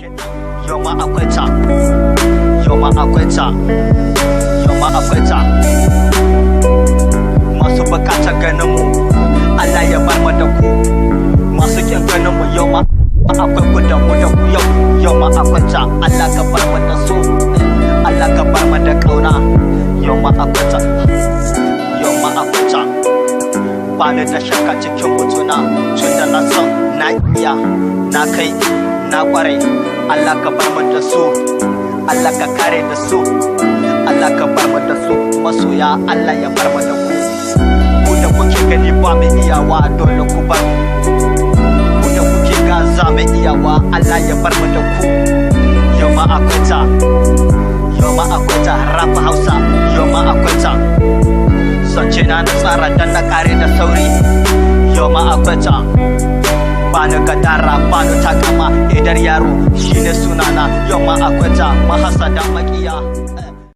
Yau ma akwai ta, yau ma akwai ta, yau ma akwai ta. Masu bukatar ganin mu, Allah ya bar mu da ku. Masu kin ganin mu yau ma akwai ku da mu da ku yau ma akwai ta. Allah ka bar mu da su, Allah ka bar mu da kauna. Yau ma akwai ta, yau ma akwai ta. Bani da shakka cikin mutuna, tunda na san na iya, na kai, na kware. Allah ka bar mu da su, Allah ka kare da su, Allah ka bar mu da su. Masoya Allah ya bar mu da ku. Ku da kuke gani ba mai iyawa dole ku bar mu. Ku da kuke ga za mai iyawa Allah ya bar mu da ku. Yau ma akwai ta, yau ma akwai ta. Rap Hausa yau ma akwai ta. Sance na tsara dan na kare da sauri. Yau ma akwai ta. Bani gadara, bani takama, idar yaro shine sunana. Yau ma akwai ta. Mahasada makiya